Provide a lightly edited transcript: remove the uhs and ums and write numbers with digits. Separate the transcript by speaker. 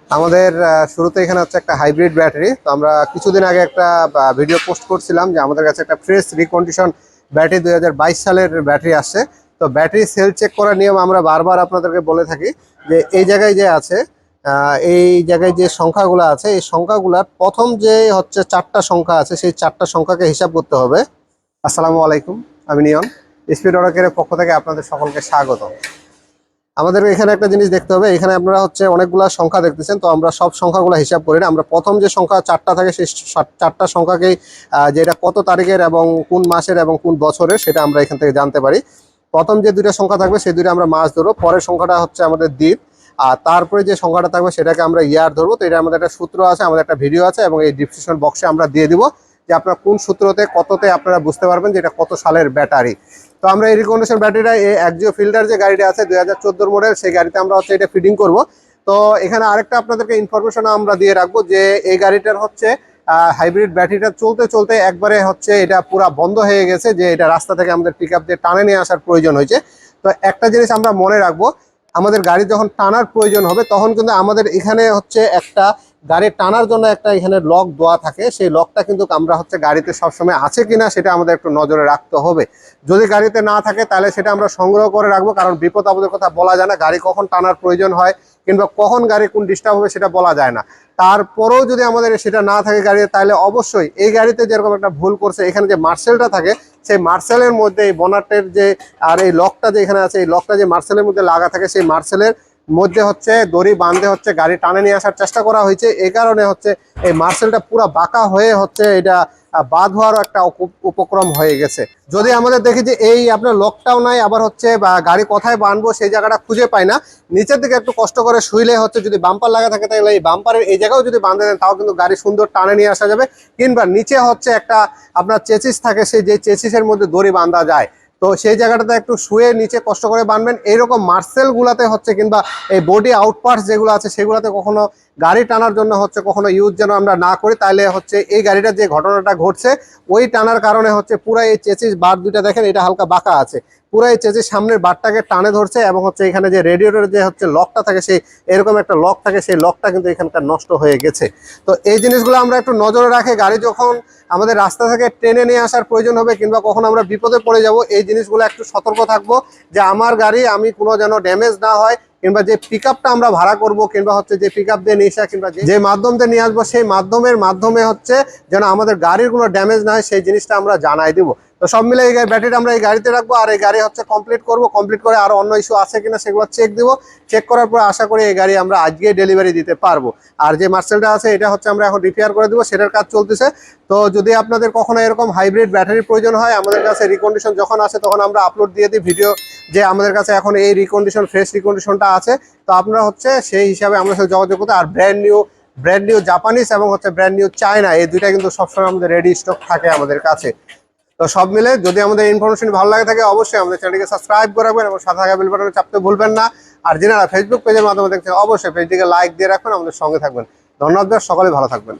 Speaker 1: আমাদের শুরুতে এখানে হচ্ছে একটা হাইব্রিড ব্যাটারি। তো আমরা কিছুদিন আগে একটা ভিডিও পোস্ট করছিলাম যে আমাদের কাছে একটা ফ্রেশ রিকন্ডিশন ব্যাটারি 2022 সালের ব্যাটারি আসছে। তো ব্যাটারি সেল চেক করার নিয়ম আমরা বারবার আপনাদেরকে বলে থাকি যে এই জায়গায় যে আছে, এই জায়গায় যে সংখ্যাগুলো আছে এই সংখ্যাগুলার প্রথম যে হচ্ছে 4টা সংখ্যা আছে সেই 4টা সংখ্যাকে হিসাব করতে হবে। আসসালামু আলাইকুম, আমি নিয়ন, স্পিড অটোকের পক্ষ থেকে আপনাদের সকলকে স্বাগত। আমাদের এখানে একটা জিনিস দেখতে হবে, এখানে আপনারা হচ্ছে অনেকগুলা সংখ্যা দেখতেছেন, তো আমরা সব সংখ্যাগুলো হিসাব করি না। আমরা প্রথম যে সংখ্যা 4টা থাকে সেই 4টা সংখ্যাকেই যেটা কত তারিখের এবং কোন মাসের এবং কোন বছরের সেটা আমরা এখান থেকে জানতে পারি। প্রথম যে দুইটা সংখ্যা থাকবে সেই দুইটা আমরা মাস ধরবো, পরের সংখ্যাটা হচ্ছে আমাদের দিন, আর তারপরে যে সংখ্যাটা থাকবে সেটাকে আমরা ইয়ার ধরবো। তো এটা আমাদের একটা সূত্র আছে, আমাদের একটা ভিডিও আছে এবং এই ডিসক্রিপশন বক্সে আমরা দিয়ে দিব যে আপনারা কোন সূত্রতে কততে আপনারা বুঝতে পারবেন যে এটা কত সালের ব্যাটারি। তো আমরা এই রিকন্ডিশন ব্যাটারিটা এই একজিও ফিল্টার যে গাড়িটা আছে 2014 মডেল, সেই গাড়িতে আমরা হচ্ছে এটা ফিটিং করব। তো এখানে আরেকটা আপনাদেরকে ইনফরমেশন আমরা দিয়ে রাখবো যে এই গাড়িটার হচ্ছে হাইব্রিড ব্যাটারিটা চলতে চলতে একবারে হচ্ছে এটা পুরা বন্ধ হয়ে গেছে, যে এটা রাস্তা থেকে আমাদের পিক আপ দিয়ে টানে নিয়ে আসার প্রয়োজন হয়েছে। তো একটা জিনিস আমরা মনে রাখবো, আমাদের গাড়ি যখন টানার প্রয়োজন হবে তখন কিন্তু আমাদের এখানে হচ্ছে একটা গাড়ি টানার জন্য একটা এখানে লক দেওয়া থাকে, সেই লকটা কিন্তু আমরা হচ্ছে গাড়িতে সবসময় আছে কিনা সেটা আমাদের একটু নজরে রাখতে হবে। যদি গাড়িতে না থাকে তাহলে সেটা আমরা সংগ্রহ করে রাখবো, কারণ বিপদ আপদের কথা বলা যায় না, গাড়ি কখন টানার প্রয়োজন হয় কিংবা কখন গাড়ি কোন ডিস্টার্ব হবে সেটা বলা যায় না। তারপরেও যদি আমাদের সেটা না থাকে গাড়িতে, তাহলে অবশ্যই এই গাড়িতে যেরকম একটা ভুল করছে, এখানে যে মার্সেলটা থাকে সেই মার্সেলের মধ্যে এই বনাটের যে আর এই লকটা যে এখানে আছে, এই লকটা যে মার্সেলের মধ্যে লাগা থাকে, সেই মার্সেলের মধ্যে হচ্ছে দড়ি বাঁধে হচ্ছে গাড়ি টানে নিয়ে আসার চেষ্টা করা হয়েছে। এই কারণে হচ্ছে এই মার্সেলটা পুরো বাঁকা হয়ে হচ্ছে এটা বাদ হওয়ার একটা উপক্রম হয়ে গেছে। যদি আমাদের দেখি যে এই আপনার লকটাও নাই, আবার হচ্ছে বা গাড়ি কোথায় বাঁধবো সেই জায়গাটা খুঁজে পাই না, নিচের দিকে একটু কষ্ট করে শুইলে হচ্ছে যদি বাম্পার লাগা থাকে তাহলে এই বাম্পারের এই জায়গাও যদি বাঁধে দেন তাও কিন্তু গাড়ি সুন্দর টানে নিয়ে আসা যাবে। কিংবা নিচে হচ্ছে একটা আপনার চেচিস থাকে, সেই যে চেচিসের মধ্যে দড়ি বাঁধা যায়, তো সেই জায়গাটাতে একটু শুয়ে নিচে কষ্ট করে বাঁধবেন। এইরকম মার্সেল গুলাতে হচ্ছে কিংবা এই বডি আউটপার্টস যেগুলো আছে সেগুলোতে কখনো গাড়ি টানার জন্য হচ্ছে কখনো ইউজ যেন আমরা না করি, তাহলে হচ্ছে এই গাড়িটার যে ঘটনাটা ঘটছে ওই টানার কারণে হচ্ছে পুরো এই চেচিস বার দুইটা দেখেন এটা হালকা বাঁকা আছে, পুরো এই চেচিস সামনের বারটাকে টানে ধরছে এবং হচ্ছে এখানে যে রেডিয়েটরের যে হচ্ছে লকটা থাকে সেই এরকম একটা লক থাকে, সেই লকটা কিন্তু এখানকার নষ্ট হয়ে গেছে। তো এই জিনিসগুলো আমরা একটু নজরে রাখে গাড়ি যখন আমাদের রাস্তা থেকে টেনে নিয়ে আসার প্রয়োজন হবে কিংবা কখন আমরা বিপদে পড়ে যাব, এই জিনিসগুলো একটু সতর্ক থাকবো যে আমার গাড়ি আমি কোনো যেন ড্যামেজ না হয়, কিংবা যে পিক আপটা আমরা ভাড়া করব কিংবা হচ্ছে যে পিক আপ দিয়ে নিয়ে আসা কিংবা যে মাধ্যম দিয়ে নিয়ে আসবো সেই মাধ্যমে হচ্ছে যেন আমাদের গাড়ির কোনো ড্যামেজ না হয় সেই জিনিসটা আমরা জানাই দিব। তো সব মিলে এই ব্যাটারিটা আমরা এই গাড়িতে রাখবো আর এই গাড়ি হচ্ছে কমপ্লিট করবো, কমপ্লিট করে আরো অন্য ইস্যু আছে কিনা সেগুলো চেক দিব। চেক করার পর আশা করি এই গাড়ি আমরা আজকে ডেলিভারি দিতে পারবো। আর যে মার্সেলটা আছে এটা হচ্ছে আমরা এখন রিপেয়ার করে দিব, সেটার কাজ চলতেছে। তো যদি আপনাদের কখনো এরকম হাইব্রিড ব্যাটারির প্রয়োজন হয় আমাদের কাছে রিকন্ডিশন যখন আসে তখন আমরা আপলোড দিয়ে দিই ভিডিও যে আমাদের কাছে এখন এই রিকন্ডিশন ফ্রেশ রিকন্ডিশনটা আছে। তো আপনারা হচ্ছে সেই হিসাবে আমাদের সাথে যোগাযোগ করতে। আর ব্র্যান্ড নিউ জাপানিজ এবং হচ্ছে ব্র্যান্ড নিউ চায়না, এই দুইটা কিন্তু সবসময় আমাদের রেডি স্টক থাকে আমাদের কাছে। তো সব মিলে যদি আমাদের ইনফরমেশন ভালো লাগে থাকে অবশ্যই আমাদের চ্যানেলকে সাবস্ক্রাইব করে রাখবেন এবং সাথে থাকা বেল বাটনে চাপতে ভুলবেন না। আর যারা ফেসবুক পেজের মাধ্যমে দেখছেন অবশ্যই পেজটিকে লাইক দিয়ে রাখবেন, আমাদের সঙ্গে থাকবেন। ধন্যবাদ, সকলে ভালো থাকবেন।